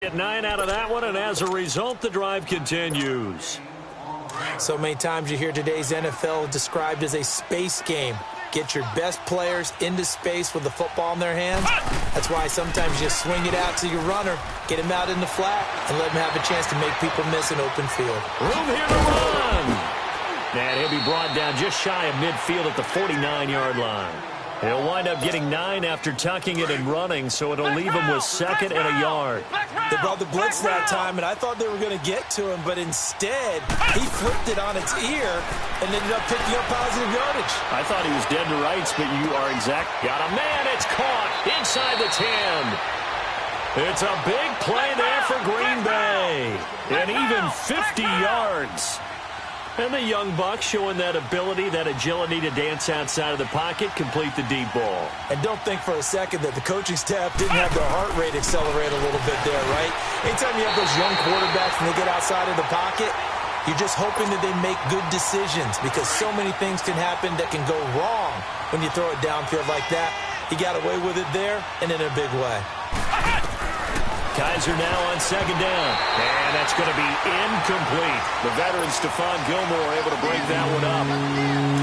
Get 9 out of that one, and as a result, the drive continues. So many times you hear today's NFL described as a space game. Get your best players into space with the football in their hands. That's why sometimes you just swing it out to your runner, get him out in the flat, and let him have a chance to make people miss an open field. Room here to run. And he'll be brought down just shy of midfield at the 49-yard line. He'll wind up getting 9 after tucking it and running, so it'll leave him with 2nd and a yard. They brought the blitz that time, and I thought they were going to get to him, but instead, he flipped it on its ear and ended up picking up positive yardage. I thought he was dead to rights, but you are exact. Got a man, it's caught inside the 10. It's a big play there for Green Bay. And even 50 yards. And the young buck showing that ability, that agility to dance outside of the pocket, complete the deep ball. And don't think for a second that the coaching staff didn't have their heart rate accelerate a little bit there, right? Anytime you have those young quarterbacks and they get outside of the pocket, you're just hoping that they make good decisions because so many things can happen that can go wrong when you throw it downfield like that. He got away with it there and in a big way. Kaiser now on 2nd down. And that's going to be incomplete. The veteran Stephon Gilmore able to break that one up.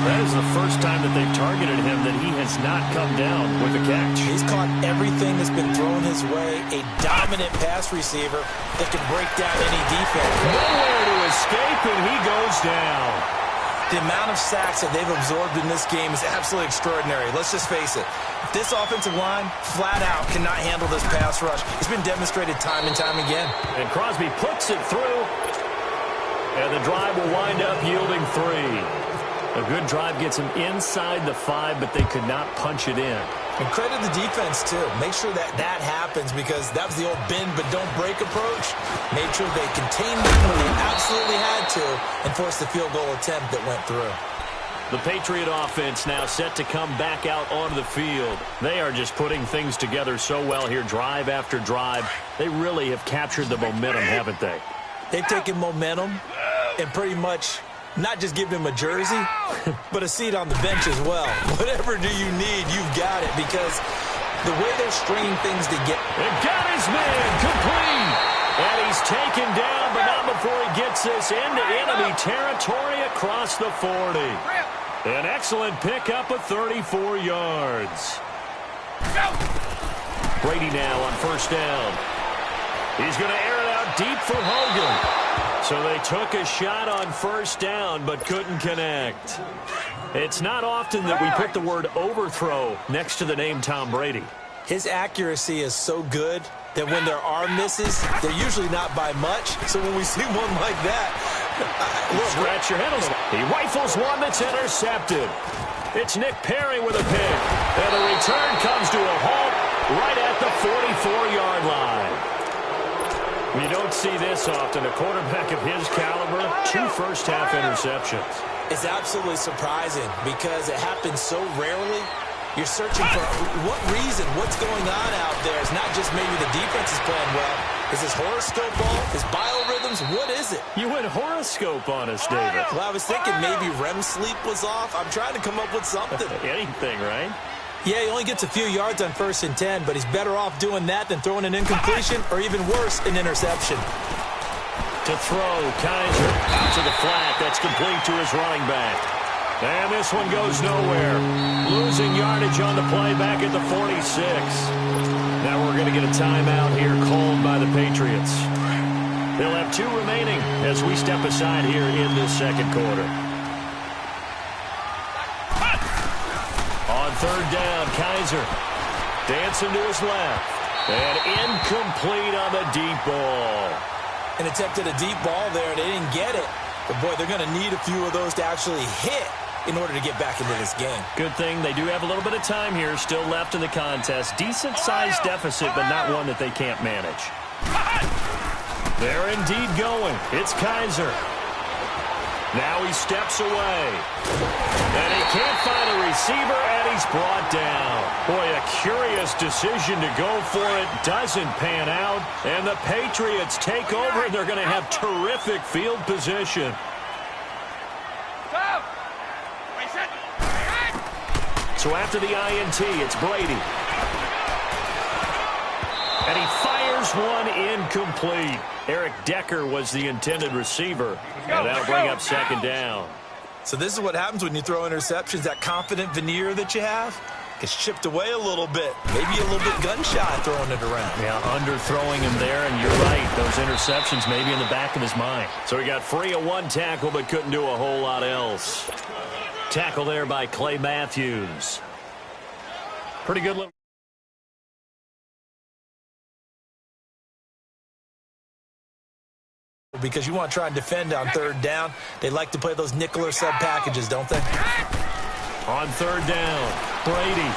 That is the first time that they've targeted him that he has not come down with a catch. He's caught everything that's been thrown his way. A dominant pass receiver that can break down any defense. Nowhere to escape, and he goes down. The amount of sacks that they've absorbed in this game is absolutely extraordinary. Let's just face it. This offensive line, flat out, cannot handle this pass rush. It's been demonstrated time and time again. And Crosby puts it through. And the drive will wind up yielding 3. A good drive gets them inside the 5, but they could not punch it in. And credit the defense, too. Make sure that that happens because that was the old bend but don't break approach. Made sure they contained them when they absolutely had to and forced the field goal attempt that went through. The Patriot offense now set to come back out onto the field. They are just putting things together so well here, drive after drive. They really have captured the momentum, haven't they? They've taken momentum and pretty much not just give him a jersey, but a seat on the bench as well. Whatever do you need, you've got it because the way they're stringing things together. And got his man complete. And he's taken down, but not before he gets this into enemy territory across the 40. An excellent pickup of 34 yards. Brady now on 1st down. He's going to air it out deep for Hogan. So they took a shot on 1st down, but couldn't connect. It's not often that we put the word overthrow next to the name Tom Brady. His accuracy is so good that when there are misses, they're usually not by much. So when we see one like that, scratch your head a little. He rifles one that's intercepted. It's Nick Perry with a pick. And the return comes to a halt right at the 44-yard line. You don't see this often. A quarterback of his caliber, 2 first-half interceptions. It's absolutely surprising because it happens so rarely. You're searching for what reason, what's going on out there. It's not just maybe the defense is playing well. Is this horoscope ball? Is biorhythms? What is it? You went horoscope on us, David. Well, I was thinking maybe REM sleep was off. I'm trying to come up with something. Anything, right? Yeah, he only gets a few yards on 1st and 10, but he's better off doing that than throwing an incompletion or even worse, an interception. To throw, Kaiser out to the flat. That's complete to his running back. And this one goes nowhere. Losing yardage on the play back at the 46. Now we're going to get a timeout here called by the Patriots. They'll have 2 remaining as we step aside here in this 2nd quarter. On 3rd down, Kaiser dancing to his left. And incomplete on the deep ball. And attempted a deep ball there. They didn't get it. But, boy, they're going to need a few of those to actually hit in order to get back into this game. Good thing they do have a little bit of time here still left in the contest. Decent-sized deficit, but not one that they can't manage. They're indeed going. It's Kaiser. Now he steps away. And he can't find a receiver, and he's brought down. Boy, a curious decision to go for it. Doesn't pan out. And the Patriots take over, and they're going to have terrific field position. So after the INT, it's Brady. And he fires Here's one incomplete. Eric Decker was the intended receiver, and that'll bring up second down. So this is what happens when you throw interceptions. That confident veneer that you have gets chipped away a little bit. Maybe a little bit gun-shy throwing it around. Yeah, underthrowing him there, and you're right. Those interceptions maybe in the back of his mind. So he got free of one tackle but couldn't do a whole lot else. Tackle there by Clay Matthews. Pretty good little... Because you want to try and defend on third down. They like to play those nickel or sub packages, don't they? On third down, Brady.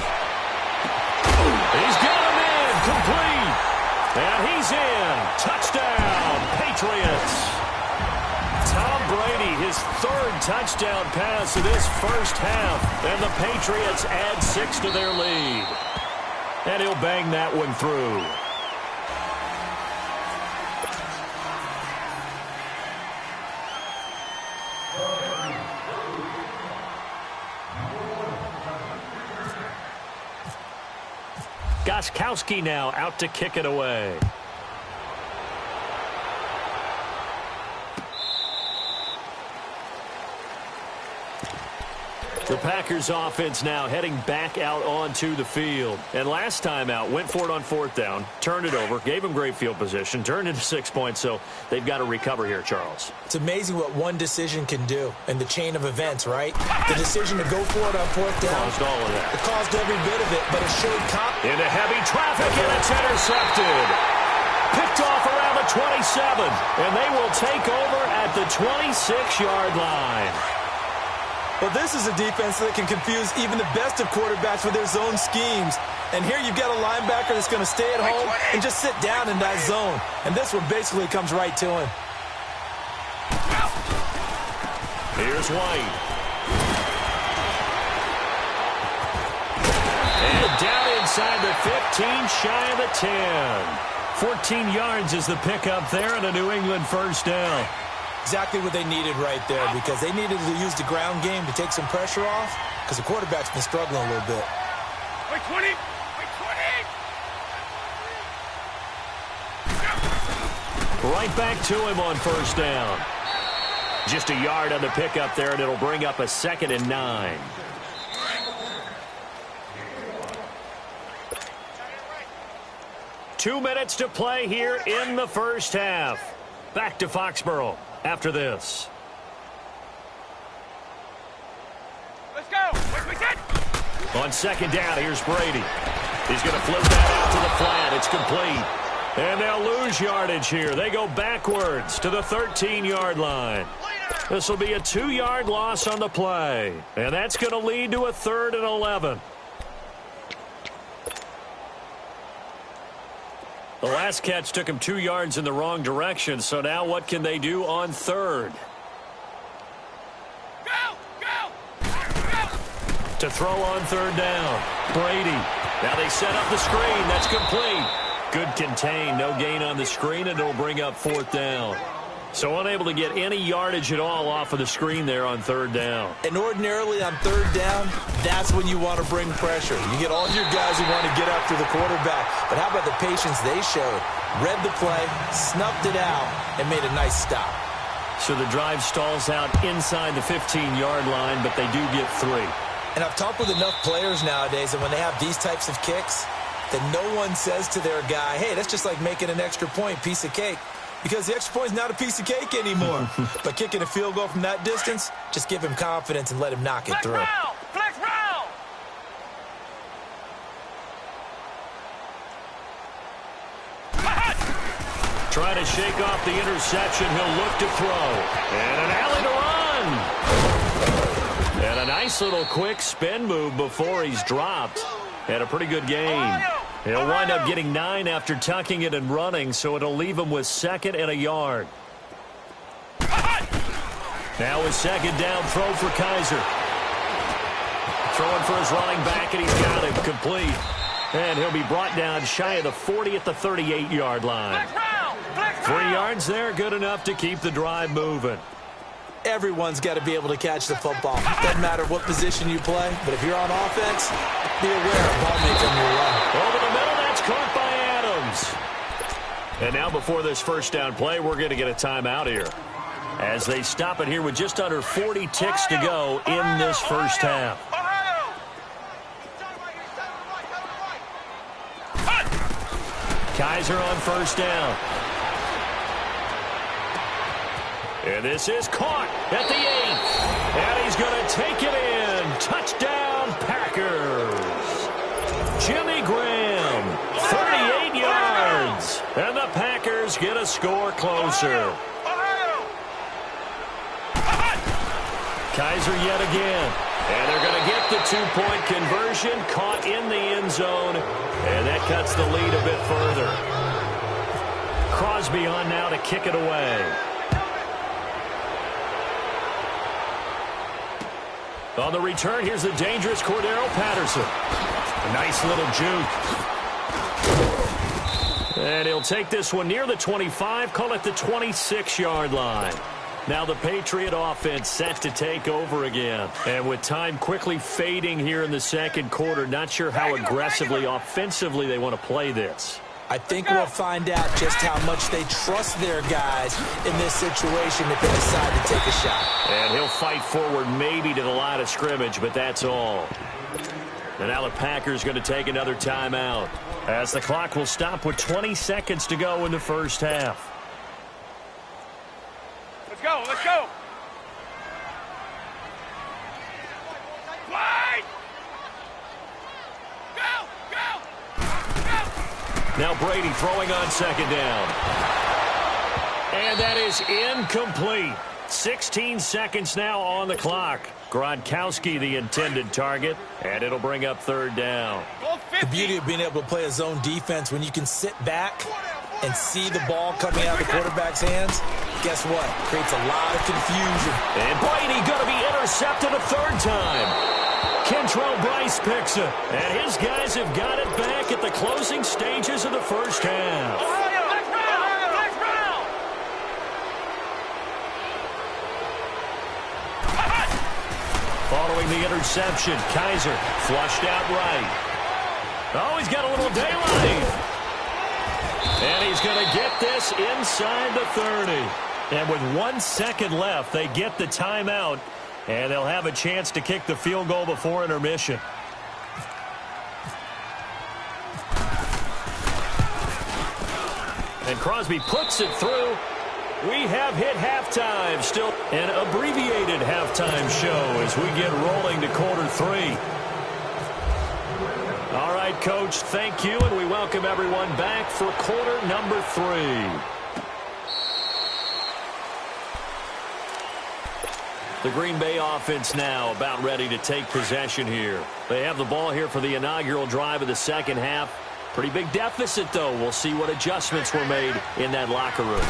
He's got him in, complete. And he's in. Touchdown, Patriots. Tom Brady, his third touchdown pass of this first half. And the Patriots add 6 to their lead. And he'll bang that one through. Gostkowski now out to kick it away. The Packers offense now heading back out onto the field. And last time out, went for it on fourth down, turned it over, gave them great field position, turned into 6 points, so they've got to recover here, Charles. It's amazing what one decision can do in the chain of events, right? The decision to go for it on fourth down. Caused all of that. It caused every bit of it, but it showed into heavy traffic, and it's intercepted. Picked off around the 27, and they will take over at the 26-yard line. Well, this is a defense that can confuse even the best of quarterbacks with their zone schemes. And here you've got a linebacker that's going to stay at home and just sit down in that zone. And this one basically comes right to him. Here's White. And down inside the 15, shy of the 10. 14 yards is the pickup there and a New England first down. Exactly what they needed right there, because they needed to use the ground game to take some pressure off, because the quarterback's been struggling a little bit. Wait, 20! Wait, 20! Right back to him on first down. Just a yard on the pickup there, and it'll bring up a 2nd and 9. Two minutes to play here in the first half. Back to Foxborough after this. Let's go! Wait, we did! On second down, here's Brady. He's going to flip that out to the flat. It's complete. And they'll lose yardage here. They go backwards to the 13-yard line. This will be a 2-yard loss on the play. And that's going to lead to a 3rd and 11. The last catch took him 2 yards in the wrong direction, so now what can they do on third? Go! Go! Go! To throw on third down, Brady. Now they set up the screen. That's complete. Good contain. No gain on the screen, and it'll bring up 4th down. So unable to get any yardage at all off of the screen there on third down. And ordinarily on third down, that's when you want to bring pressure. You get all your guys who want to get after the quarterback. But how about the patience they showed? Read the play, snuffed it out, and made a nice stop. So the drive stalls out inside the 15-yard line, but they do get 3. And I've talked with enough players nowadays, and when they have these types of kicks, that no one says to their guy, hey, that's just like making an extra point, piece of cake. Because the extra point is not a piece of cake anymore. But kicking a field goal from that distance, just give him confidence and let him knock it through. Flex round! Trying to shake off the interception. He'll look to throw. And an alley to run. And a nice little quick spin move before he's dropped. And a pretty good gain. He'll wind up getting 9 after tucking it and running, so it'll leave him with 2nd and a yard. Now with 2nd down, throw for Kaiser. Throwing for his running back, and he's got it complete. And he'll be brought down shy of the 40 at the 38-yard line. 3 yards there, good enough to keep the drive moving. Everyone's got to be able to catch the football. Doesn't matter what position you play, but if you're on offense, be aware of ball making your run. Over the middle, that's caught by Adams. And now before this first down play, we're going to get a timeout here, as they stop it here with just under 40 ticks to go in this first half. Kaiser on first down. And this is caught at the 8. And he's going to take it in. Touchdown, Packers. Jimmy Graham, 38 yards. And the Packers get a score closer. Kaiser yet again. And they're going to get the two-point conversion, caught in the end zone. And that cuts the lead a bit further. Crosby on now to kick it away. On the return, here's the dangerous Cordero Patterson. A nice little juke. And he'll take this one near the 25, call it the 26-yard line. Now the Patriot offense set to take over again. And with time quickly fading here in the second quarter, not sure how aggressively, offensively they want to play this. I think we'll find out just how much they trust their guys in this situation if they decide to take a shot. And he'll fight forward maybe to the line of scrimmage, but that's all. And now the Packers going to take another timeout, as the clock will stop with 20 seconds to go in the first half. Let's go, let's go. Wide. Go, go, go. Now Brady throwing on second down. And that is incomplete. 16 seconds now on the clock. Gronkowski the intended target, and it'll bring up third down. The beauty of being able to play a zone defense when you can sit back and see the ball coming out of the quarterback's hands, guess what? Creates a lot of confusion. And Brady going to be intercepted a third time. Kentrell Bryce picks it, and his guys have got it back at the closing stages of the first half. Following the interception, Kaiser flushed out right. Oh, he's got a little daylight. And he's going to get this inside the 30. And with 1 second left, they get the timeout, and they'll have a chance to kick the field goal before intermission. And Crosby puts it through. We have hit halftime. Still an abbreviated halftime show as we get rolling to quarter 3. All right, Coach, thank you, and we welcome everyone back for quarter number 3. The Green Bay offense now about ready to take possession here. They have the ball here for the inaugural drive of the second half. Pretty big deficit, though. We'll see what adjustments were made in that locker room.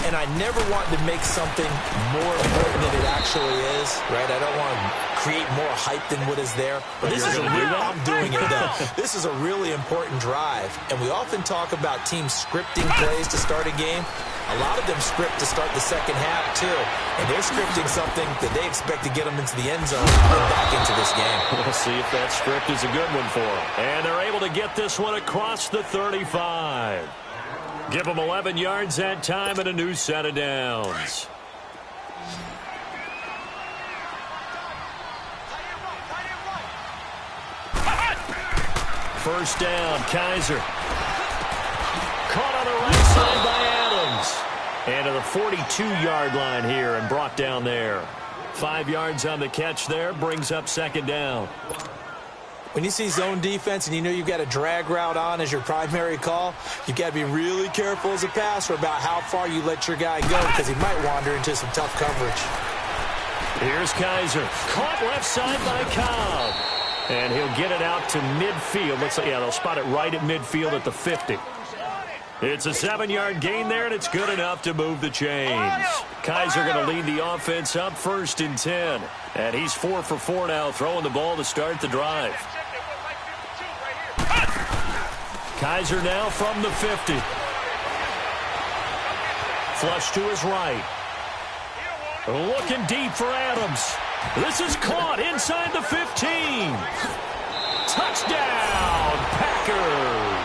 And I never want to make something more important than it actually is, right? I don't want to create more hype than what is there. But this is I'm doing it, though. This is a really important drive. And we often talk about teams scripting plays to start a game. A lot of them script to start the second half, too. And they're scripting something that they expect to get them into the end zone and back into this game. We'll see if that script is a good one for them. And they're able to get this one across the 35. Give them 11 yards that time and a new set of downs. First down, Kaiser. Caught on the right side by Adams. And to the 42-yard line here and brought down there. 5 yards on the catch there, brings up second down. When you see zone defense and you know you've got a drag route on as your primary call, you've got to be really careful as a passer about how far you let your guy go because he might wander into some tough coverage. Here's Kaiser. Caught left side by Cobb. And he'll get it out to midfield. Looks like, yeah, they'll spot it right at midfield at the 50. It's a 7-yard gain there, and it's good enough to move the chains. Kaiser going to lead the offense up 1st and 10. And he's 4 for 4 now, throwing the ball to start the drive. Kaiser now from the 50. Flush to his right. Looking deep for Adams. This is caught inside the 15. Touchdown, Packers.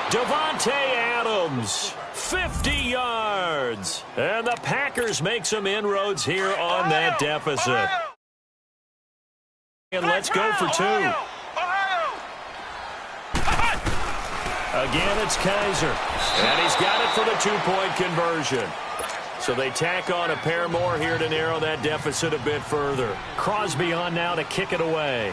Davante Adams, 50 yards. And the Packers make some inroads here on that deficit. And let's go for two. Again, it's Kaiser. And he's got it for the two-point conversion. So they tack on a pair more here to narrow that deficit a bit further. Crosby on now to kick it away.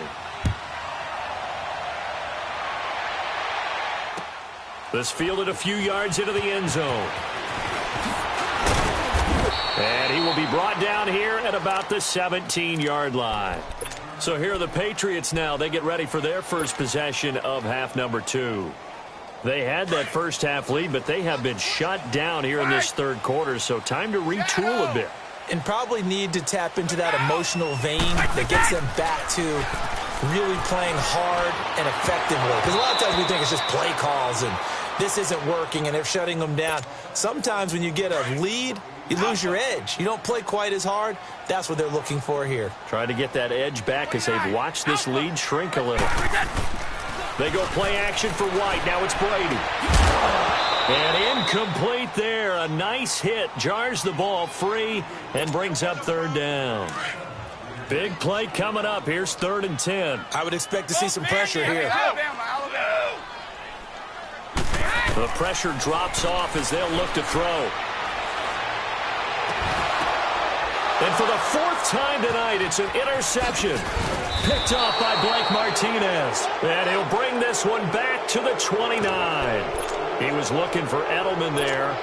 This fielded a few yards into the end zone. And he will be brought down here at about the 17-yard line. So here are the Patriots now. They get ready for their first possession of half number 2. They had that first half lead, but they have been shut down here in this third quarter, so time to retool a bit. And probably need to tap into that emotional vein that gets them back to really playing hard and effectively. Because a lot of times we think it's just play calls and this isn't working and they're shutting them down. Sometimes when you get a lead, you lose your edge. You don't play quite as hard. That's what they're looking for here. Try to get that edge back as they've watched this lead shrink a little. They go play action for White. Now it's Brady. And incomplete there. A nice hit. Jars the ball free and brings up third down. Big play coming up. Here's 3rd and 10. I would expect to see some pressure here. The pressure drops off as they'll look to throw. And for the 4th time tonight, it's an interception. Picked off by Blake Martinez. And he'll bring this one back to the 29. He was looking for Edelman there.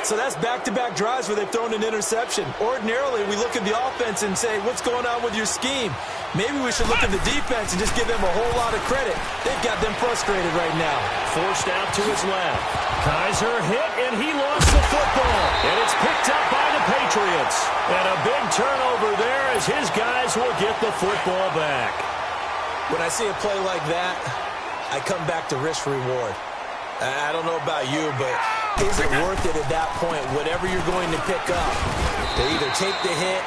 So that's back-to-back drives where they've thrown an interception. Ordinarily, we look at the offense and say, what's going on with your scheme? Maybe we should look at the defense and just give them a whole lot of credit. They've got them frustrated right now. Forced out to his left. Kaiser hit, and he lost the football. And it's picked up by the Patriots. And a big turnover there as his guys will get the football back. When I see a play like that, I come back to risk-reward. I don't know about you, but is it worth it at that point, whatever you're going to pick up, to either take the hit,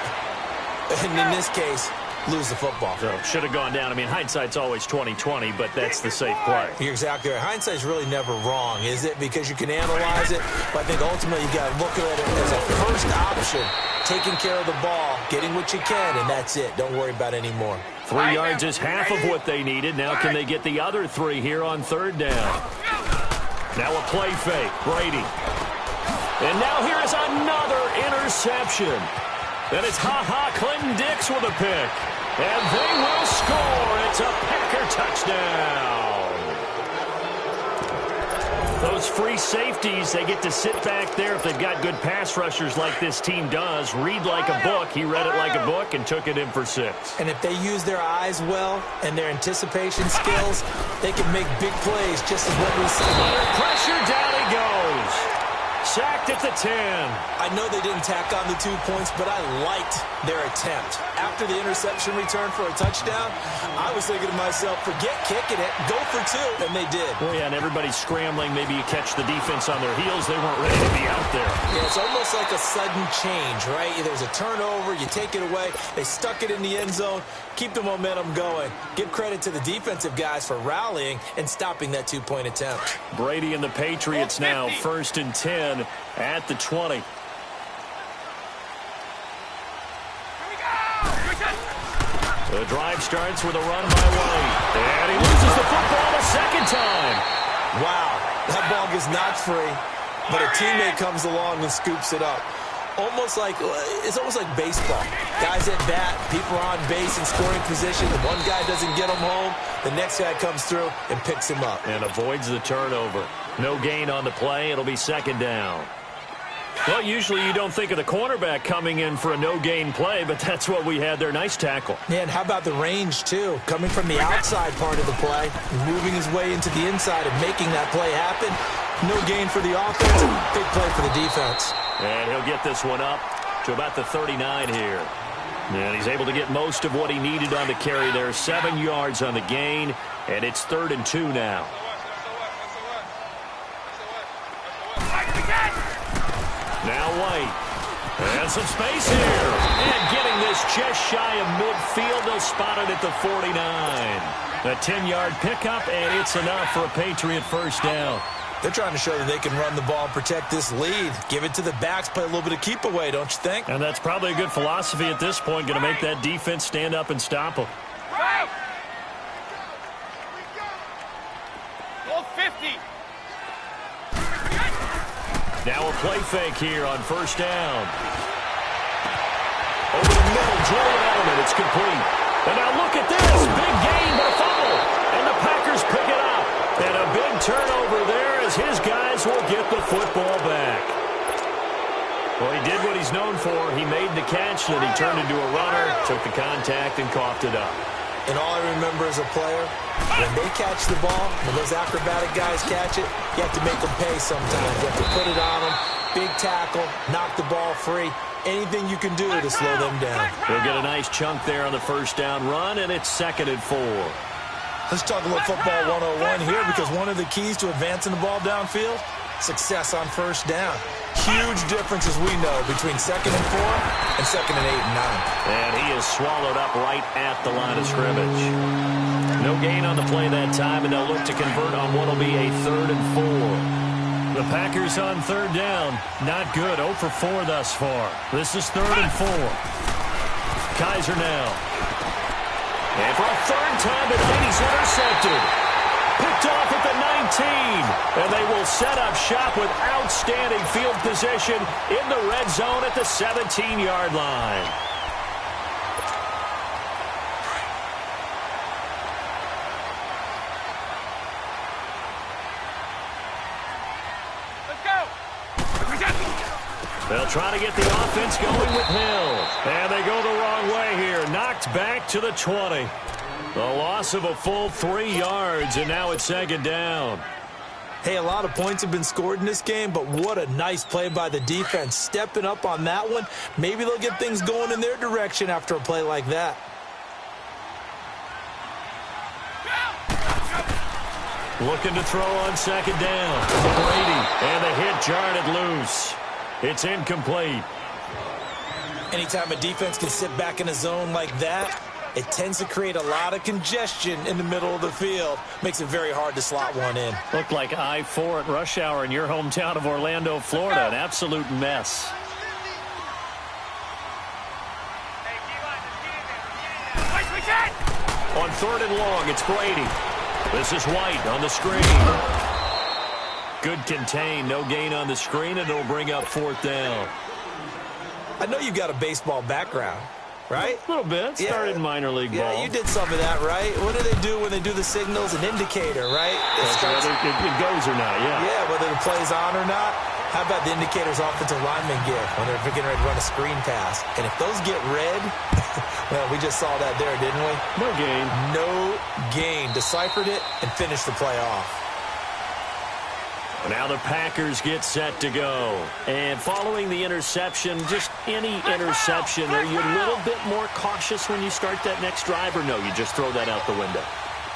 and in this case, lose the football? So should have gone down. I mean, hindsight's always 20/20, but that's the safe play. You're exactly right. Hindsight's really never wrong, is it? Because you can analyze it, but I think ultimately you got to look at it as a first option, taking care of the ball, getting what you can, and that's it. Don't worry about any more. 3 yards is half of what they needed. Now can they get the other 3 here on 3rd down? Now a play fake, Brady. And now here is another interception. And it's Clinton Dix with a pick. And they will score. It's a Packer touchdown. Those free safeties, they get to sit back there if they've got good pass rushers like this team does. Read like a book. He read it like a book and took it in for 6. And if they use their eyes well and their anticipation skills, they can make big plays just as what we see. Under pressure, down he goes. Sacked at the 10. I know they didn't tack on the 2 points, but I liked their attempt. After the interception return for a touchdown, I was thinking to myself, forget kicking it, go for 2, and they did. Well, yeah, and everybody's scrambling. Maybe you catch the defense on their heels. They weren't ready to be out there. Yeah, it's almost like a sudden change, right? There's a turnover, you take it away, they stuck it in the end zone, keep the momentum going. Give credit to the defensive guys for rallying and stopping that 2-point attempt. Brady and the Patriots now 1st and 10 at the 20. The drive starts with a run by White. And he loses the football a second time. Wow, that ball gets knocked free, but a teammate comes along and scoops it up. It's almost like baseball. Guys at bat, people are on base in scoring position. The one guy doesn't get him home. The next guy comes through and picks him up. And avoids the turnover. No gain on the play. It'll be 2nd down. Well, usually you don't think of the cornerback coming in for a no-gain play, but that's what we had there. Nice tackle. Yeah, and how about the range, too? Coming from the outside part of the play, moving his way into the inside and making that play happen. No gain for the offense, big play for the defense. And he'll get this one up to about the 39 here. And he's able to get most of what he needed on the carry there. 7 yards on the gain, and it's 3rd and 2 now. Now White. And some space here. And getting this just shy of midfield. They'll spot it at the 49. A 10-yard pickup, and it's enough for a Patriot 1st down. They're trying to show that they can run the ball and protect this lead. Give it to the backs, play a little bit of keep away, don't you think? And that's probably a good philosophy at this point, going to make that defense stand up and stop them. Right. Goal 50. Now a play fake here on first down. Over the middle, Julian Edelman, it's complete. And now look at this, big gain, but a fumble. And the Packers pick it up. And a big turnover there as his guys will get the football back. Well, he did what he's known for. He made the catch, then he turned into a runner, took the contact, and coughed it up. And all I remember as a player, when they catch the ball, when those acrobatic guys catch it, you have to make them pay sometimes. You have to put it on them, big tackle, knock the ball free. Anything you can do to slow them down. We'll get a nice chunk there on the first down run, and it's 2nd and 4. Let's talk a little football 101 here, because one of the keys to advancing the ball downfield, success on first down. Huge difference, as we know, between 2nd and 4 and 2nd and 8 and 9. And he is swallowed up right at the line of scrimmage. No gain on the play that time, and they'll look to convert on what will be a 3rd and 4. The Packers on 3rd down. Not good. 0 for 4 thus far. This is 3rd and 4. Kaiser now. And for a 3rd time tonight, he's intercepted. Picked off at the 19. And they will set up shop with outstanding field position in the red zone at the 17-yard line. They'll try to get the offense going with Hill. And they go the wrong way here. Knocked back to the 20. The loss of a full 3 yards, and now it's 2nd down. Hey, a lot of points have been scored in this game, but what a nice play by the defense. Stepping up on that one. Maybe they'll get things going in their direction after a play like that. Looking to throw on 2nd down. Brady, and the hit jarred it loose. It's incomplete. Anytime a defense can sit back in a zone like that, it tends to create a lot of congestion in the middle of the field. Makes it very hard to slot one in. Looked like I-4 at rush hour in your hometown of Orlando, Florida. An absolute mess. On 3rd and long, it's Brady. This is White on the screen. Good contain, no gain on the screen, and it'll bring up 4th down. I know you've got a baseball background, right? A little bit. Started in minor league ball. Yeah, you did some of that, right? What do they do when they do the signals? An indicator, right? Whether it goes or not, yeah. Yeah, whether the play's on or not. How about the indicators offensive linemen get when they're getting ready to run a screen pass? And if those get red, well, we just saw that there, didn't we? No gain. No gain. Deciphered it and finished the play off. Now the Packers get set to go. And following the interception, just any interception, are you a little bit more cautious when you start that next drive, or no, you just throw that out the window?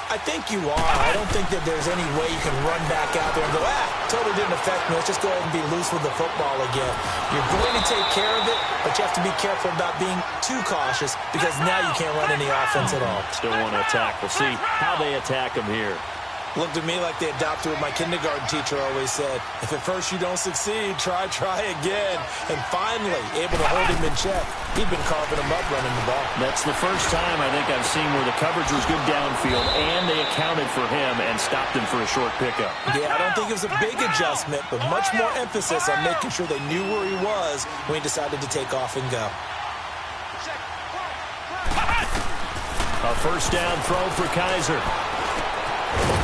I think you are. I don't think that there's any way you can run back out there and go, totally didn't affect me. Let's just go ahead and be loose with the football again. You're going to take care of it, but you have to be careful about being too cautious, because now you can't run any offense at all. Still want to attack. We'll see how they attack them here. Looked at me like they adopted what my kindergarten teacher always said. If at first you don't succeed, try again. And finally, able to hold him in check. He'd been carving him up running the ball. That's the first time I think I've seen where the coverage was good downfield and they accounted for him and stopped him for a short pickup. Yeah, I don't think it was a big adjustment, but much more emphasis on making sure they knew where he was when he decided to take off and go. A first down throw for Kaiser.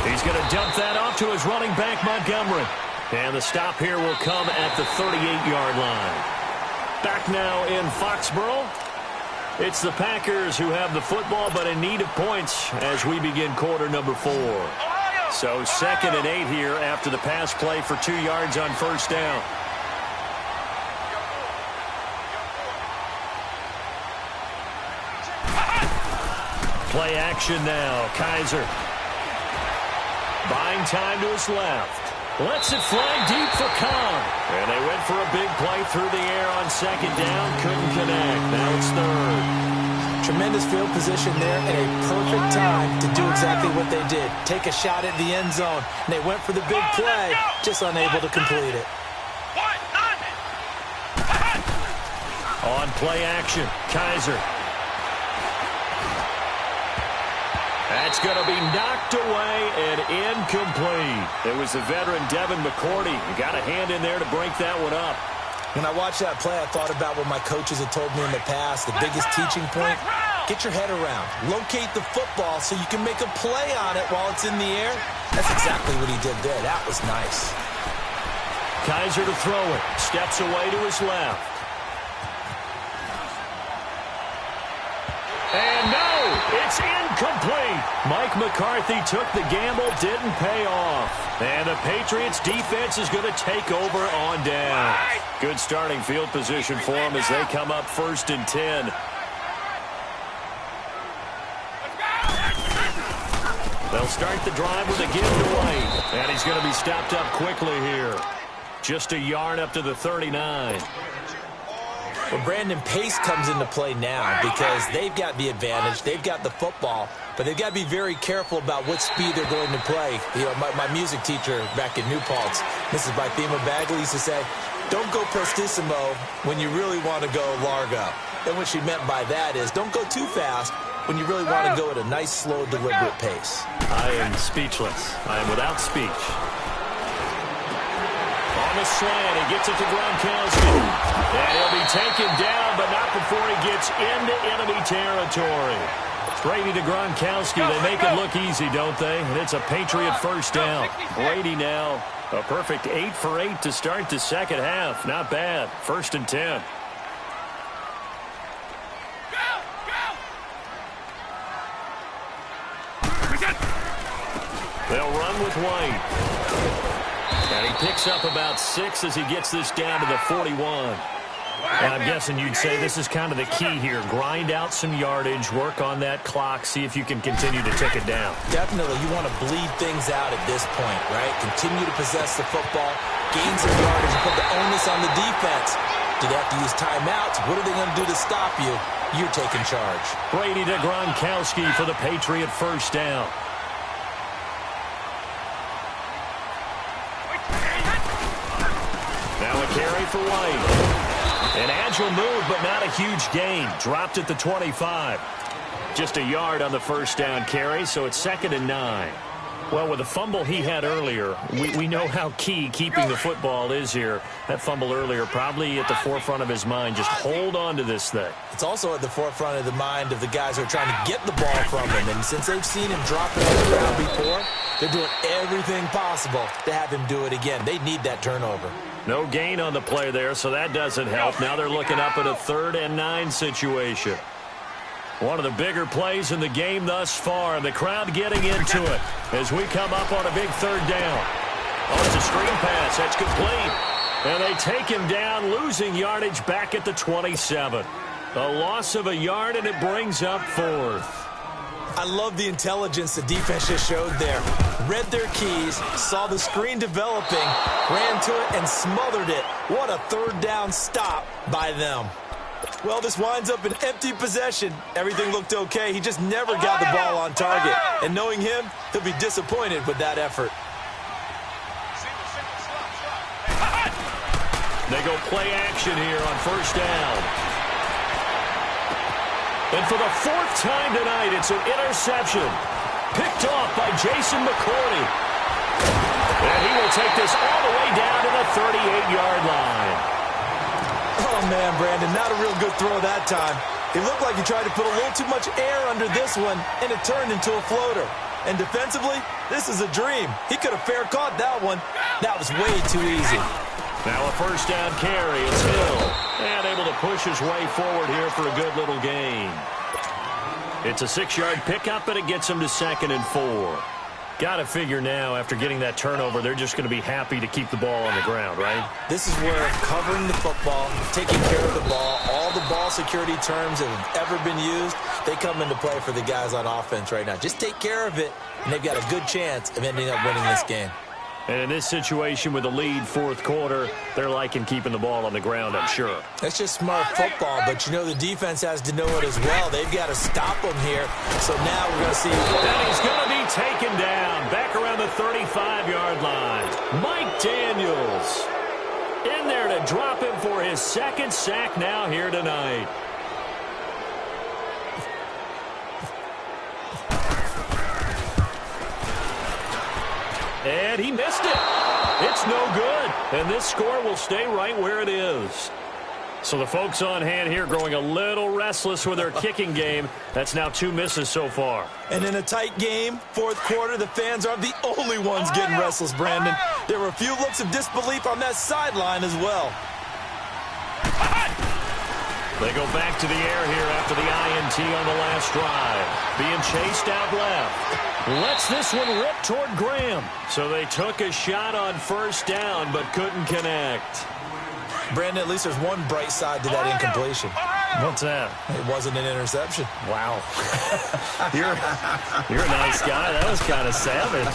He's going to dump that off to his running back, Montgomery. And the stop here will come at the 38-yard line. Back now in Foxborough. It's the Packers who have the football, but in need of points as we begin quarter number 4. So 2nd and 8 here after the pass play for 2 yards on first down. Play action now. Kaiser. Buying time to his left. Lets it fly deep for Cobb. And they went for a big play through the air on 2nd down. Couldn't connect. Now it's 3rd. Tremendous field position there and a perfect time to do exactly what they did. Take a shot at the end zone. And they went for the big play, just unable to complete it. On play action, Kaiser. That's going to be knocked away and incomplete. It was the veteran Devin McCourty. You got a hand in there to break that one up. When I watched that play, I thought about what my coaches had told me in the past. The biggest teaching point, get your head around. Locate the football so you can make a play on it while it's in the air. That's exactly what he did there. That was nice. Kaiser to throw it. Steps away to his left. And no, it's incomplete. Mike McCarthy took the gamble, didn't pay off. And the Patriots defense is going to take over on down. Good starting field position for them as they come up 1st and 10. They'll start the drive with a give to White. And he's going to be stopped up quickly here. Just a yard up to the 39. Well, Brandon, pace comes into play now because they've got the advantage. They've got the football, but they've got to be very careful about what speed they're going to play. You know, my music teacher back in New Paltz, Mrs. Bythema Bagley, used to say, don't go prestissimo when you really want to go largo. And what she meant by that is don't go too fast when you really want to go at a nice, slow, deliberate pace. I am speechless. I am without speech. On the slant, he gets it to Gronkowski. And he'll be taken down, but not before he gets into enemy territory. Brady to Gronkowski. They make it look easy, don't they? And it's a Patriot first down. Brady now, a perfect 8 for 8 to start the second half. Not bad. 1st and 10. They'll run with White. And he picks up about 6 as he gets this down to the 41. And I'm guessing you'd say this is kind of the key here. Grind out some yardage, work on that clock, see if you can continue to tick it down. Definitely. You want to bleed things out at this point, right? Continue to possess the football, gain some yardage, and put the onus on the defense. Do they have to use timeouts? What are they going to do to stop you? You're taking charge. Brady to Gronkowski for the Patriot first down. Now a carry for White. An agile move, but not a huge gain. Dropped at the 25. Just a yard on the first down carry, so it's 2nd and 9. Well, with the fumble he had earlier, we know how key keeping the football is here. That fumble earlier probably at the forefront of his mind. Just hold on to this thing. It's also at the forefront of the mind of the guys who are trying to get the ball from him. And since they've seen him drop it on the ground before, they're doing everything possible to have him do it again. They need that turnover. No gain on the play there, so that doesn't help. Now they're looking up at a 3rd and 9 situation. One of the bigger plays in the game thus far, and the crowd getting into it as we come up on a big 3rd down. Oh, it's a screen pass. That's complete. And they take him down, losing yardage back at the 27. A loss of a yard, and it brings up 4th. I love the intelligence the defense just showed there. Read their keys, saw the screen developing, ran to it, and smothered it. What a 3rd down stop by them. Well, this winds up an empty possession. Everything looked okay. He just never got the ball on target. And knowing him, he'll be disappointed with that effort. They go play action here on 1st down. And for the 4th time tonight, it's an interception. Picked off by Jason McCourty. And he will take this all the way down to the 38-yard line. Oh, man, Brandon, not a real good throw that time. It looked like he tried to put a little too much air under this one, and it turned into a floater. And defensively, this is a dream. He could have fair caught that one. That was way too easy. Now a 1st down carry. It's Hill. And able to push his way forward here for a good little gain. It's a 6-yard pickup, and it gets him to 2nd and 4. Got to figure now, after getting that turnover, they're just going to be happy to keep the ball on the ground, right? This is where covering the football, taking care of the ball, all the ball security terms that have ever been used, they come into play for the guys on offense right now. Just take care of it, and they've got a good chance of ending up winning this game. And in this situation with the lead fourth quarter, they're liking keeping the ball on the ground, I'm sure. That's just smart football, but you know the defense has to know it as well. They've got to stop them here. So now we're going to see. And he's going to be taken down back around the 35-yard line. Mike Daniels in there to drop him for his second sack now here tonight. And he missed it. It's no good. And this score will stay right where it is. So the folks on hand here growing a little restless with their kicking game. That's now 2 misses so far. And in a tight game, fourth quarter, the fans aren't the only ones getting restless, Brandon. There were a few looks of disbelief on that sideline as well. They go back to the air here after the INT on the last drive. Being chased out left. Lets this one rip toward Graham. So they took a shot on first down but couldn't connect. Brandon, at least there's one bright side to that incompletion. What's that? It wasn't an interception. Wow. You're a nice guy. That was kind of savage.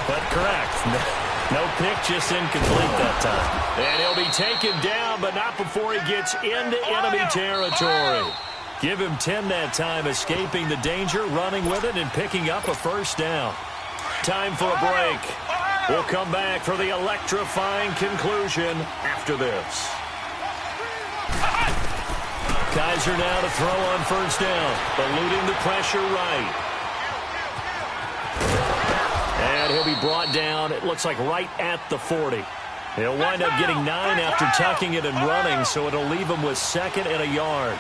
But correct. No pick, just incomplete that time. And he'll be taken down, but not before he gets into enemy territory. Give him 10 that time, escaping the danger, running with it, and picking up a first down. Time for a break. We'll come back for the electrifying conclusion after this. Kaiser now to throw on first down, eluding the pressure right. And he'll be brought down, it looks like right at the 40. He'll wind up getting 9 after tucking it and running, so it'll leave him with 2nd and a yard.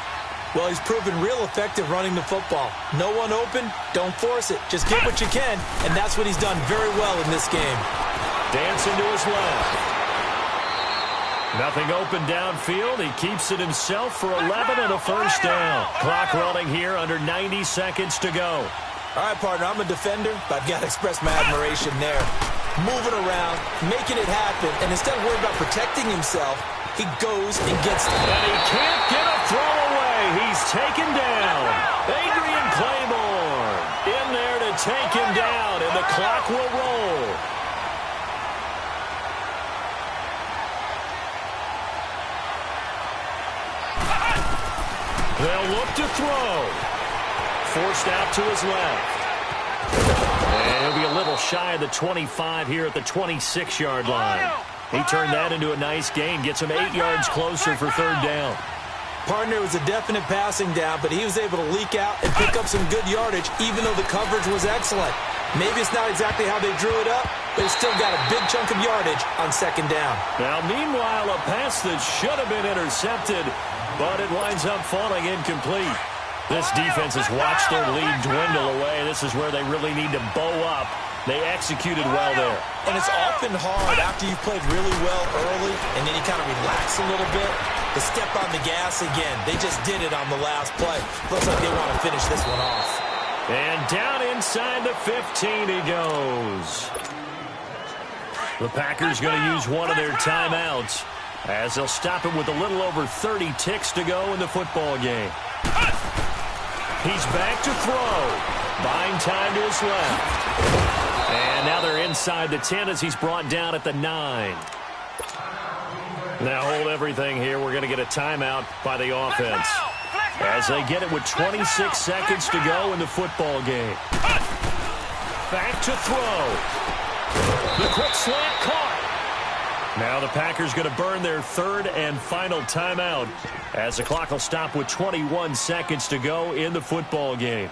Well, he's proven real effective running the football. No one open, don't force it. Just get what you can, and that's what he's done very well in this game. Dancing to his left. Nothing open downfield. He keeps it himself for 11 and a first down. Clock running here under 90 seconds to go. All right, partner, I'm a defender, but I've got to express my admiration there. Moving around, making it happen, and instead of worrying about protecting himself, he goes and gets it. And he can't get a throw away. He's taken down. Adrian Claiborne in there to take him down, and the clock will roll. They'll look to throw. Forced out to his left. And he'll be a little shy of the 25 here at the 26-yard line. He turned that into a nice gain, gets him 8 yards closer for third down. Partner, was a definite passing down, but he was able to leak out and pick up some good yardage, even though the coverage was excellent. Maybe it's not exactly how they drew it up, but he's still got a big chunk of yardage on second down. Now, meanwhile, a pass that should have been intercepted, but it winds up falling incomplete. This defense has watched their lead dwindle away. This is where they really need to bow up. They executed well there. And it's often hard after you've played really well early and then you kind of relax a little bit to step on the gas again. They just did it on the last play. Looks like they want to finish this one off. And down inside the 15 he goes. The Packers going to use one of their timeouts as they'll stop him with a little over 30 ticks to go in the football game. He's back to throw. Buying time to his left. And now they're inside the 10 as he's brought down at the 9. Now hold everything here. We're going to get a timeout by the offense as they get it with 26 seconds to go in the football game. Back to throw. The quick slant caught. Now the Packers going to burn their third and final timeout as the clock will stop with 21 seconds to go in the football game.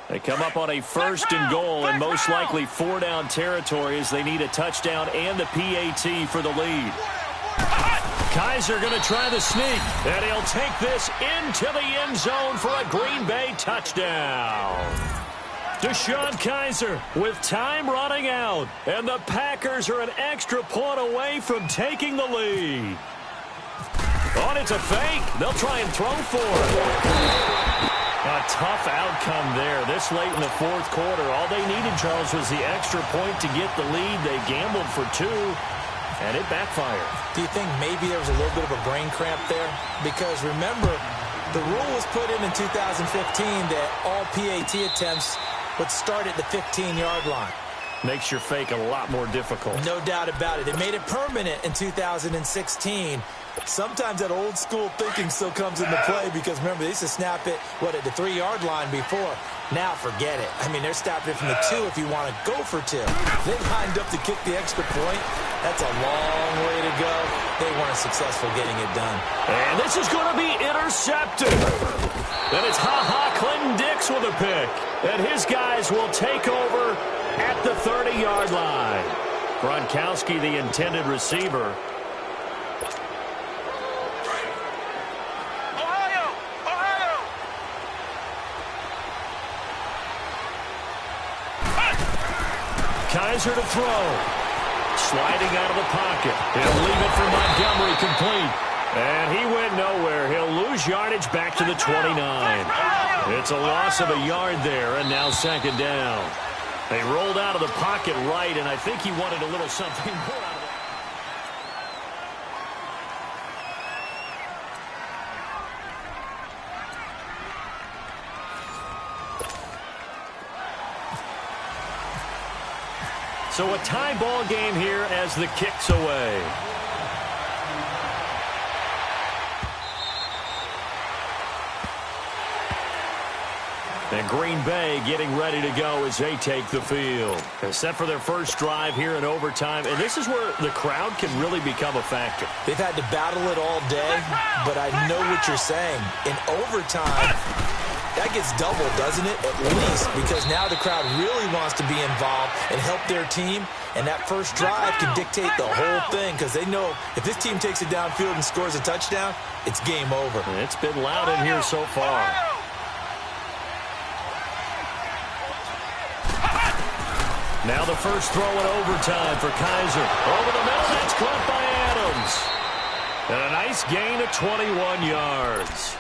They come up on a 1st and goal and most likely 4-down territory as they need a touchdown and the PAT for the lead. Kaiser going to try the sneak, and he'll take this into the end zone for a Green Bay touchdown. DeShone Kaiser with time running out, and the Packers are an extra point away from taking the lead. Oh, it's a fake. They'll try and throw for it. A tough outcome there this late in the fourth quarter. All they needed, Charles, was the extra point to get the lead. They gambled for 2, and it backfired. Do you think maybe there was a little bit of a brain cramp there? Because remember, The rule was put in 2015 that all PAT attempts would start at the 15-yard line. Makes your fake a lot more difficult. No doubt about it. They made it permanent in 2016. Sometimes that old school thinking still comes into play because, remember, they used to snap it, at the 3-yard line before. Now forget it. I mean, they're snapping it from the 2 if you want to go for 2. They lined up to kick the extra point. That's a long way to go. They weren't successful getting it done. And this is going to be intercepted. And it's Clinton Dix with a pick. And his guys will take over at the 30-yard line. Gronkowski, the intended receiver. Kaiser to throw. Sliding out of the pocket. He'll leave it for Montgomery complete. And he went nowhere. He'll lose yardage back to the 29. It's a loss of a yard there, and now second down. They rolled out of the pocket right, and I think he wanted a little something more out of it. So a tie ball game here as the kick's away. And Green Bay getting ready to go as they take the field. They're set for their first drive here in overtime. And this is where the crowd can really become a factor. They've had to battle it all day, but I know what you're saying. In overtime, that gets doubled, doesn't it? At least, because now the crowd really wants to be involved and help their team. And that first drive can dictate the whole thing because they know if this team takes it downfield and scores a touchdown, it's game over. It's been loud in here so far. Now the first throw in overtime for Kaiser. Over the middle, that's caught by Adams. And a nice gain of 21 yards.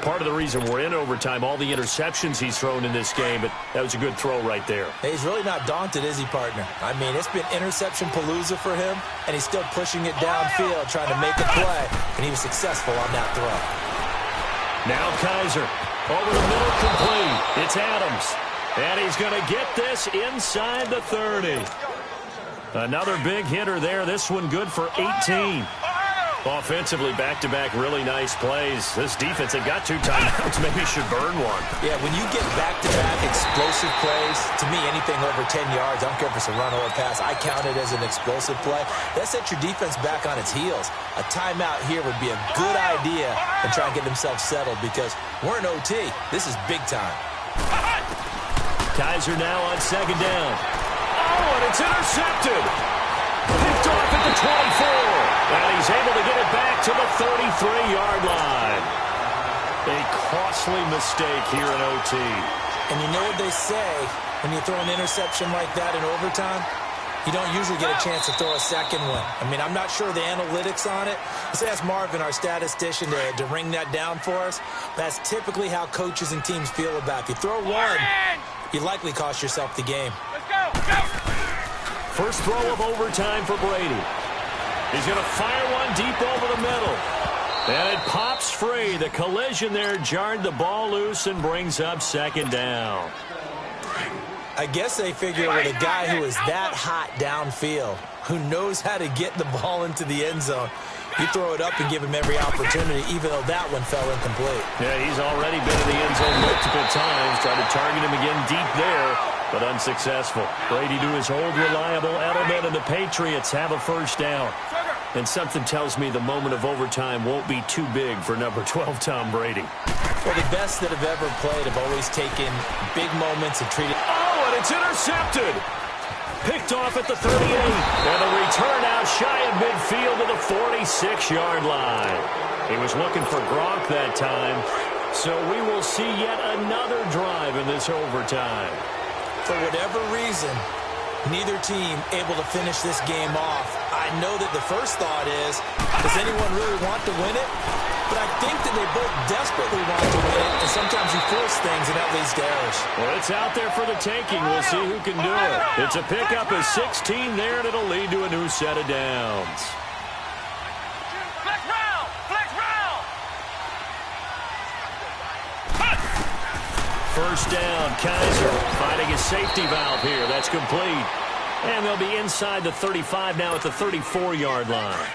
Part of the reason we're in overtime, all the interceptions he's thrown in this game, but that was a good throw right there. Hey, he's really not daunted, is he, partner? I mean, it's been interception palooza for him, and he's still pushing it downfield, trying to make a play, and he was successful on that throw. Now Kaiser, over the middle, complete. It's Adams. And he's going to get this inside the 30. Another big hitter there. This one good for 18. Offensively, back-to-back, really nice plays. This defense, they got 2 timeouts. Maybe should burn one. Yeah, when you get back-to-back explosive plays, to me, anything over 10 yards, I don't care if it's a run or a pass, I count it as an explosive play. That sets your defense back on its heels. A timeout here would be a good idea and try and get themselves settled because we're in OT. This is big time. Kaiser now on second down. Oh, and it's intercepted. Picked off at the 24. And he's able to get it back to the 33-yard line. A costly mistake here in OT. And you know what they say when you throw an interception like that in overtime? You don't usually get a chance to throw a second one. I mean, I'm not sure the analytics on it. Let's ask Marvin, our statistician, to ring that down for us. That's typically how coaches and teams feel about it. If you throw one, you likely cost yourself the game. Let's go! Go! First throw of overtime for Brady. He's going to fire one deep over the middle. And it pops free. The collision there jarred the ball loose and brings up second down. I guess they figure with a guy who is that hot downfield, who knows how to get the ball into the end zone, you throw it up and give him every opportunity, even though that one fell incomplete. Yeah, he's already been in the end zone multiple times. Tried to target him again deep there, but unsuccessful. Brady to his old reliable Edelman, and the Patriots have a first down. And something tells me the moment of overtime won't be too big for number 12, Tom Brady. Well, the best that have ever played have always taken big moments and treated... Oh, and it's intercepted! Picked off at the 38. And a return out shy of midfield to the 46-yard line. He was looking for Gronk that time. So we will see yet another drive in this overtime. For whatever reason, neither team able to finish this game off. I know that the first thought is, does anyone really want to win it? But I think that they both desperately want to win it, and sometimes you force things, and that leads to errors. Well, it's out there for the taking. We'll see who can do it. It's a pickup of 16 there, and it'll lead to a new set of downs. Flex round! Flex round! First down, Kaiser finding his safety valve here. That's complete. And they'll be inside the 35 now at the 34-yard line.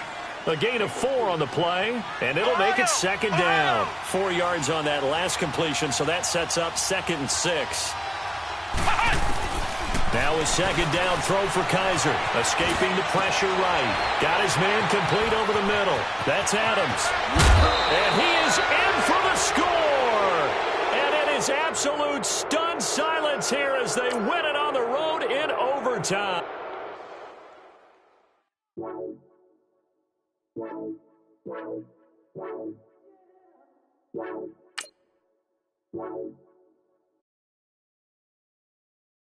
A gain of 4 on the play, and it'll make it second down. 4 yards on that last completion, so that sets up 2nd and 6. Now a second down throw for Kaiser. Escaping the pressure right. Got his man complete over the middle. That's Adams. And he is in for the score. And it is absolute stunned silence here as they win it on the road in overtime. Wow.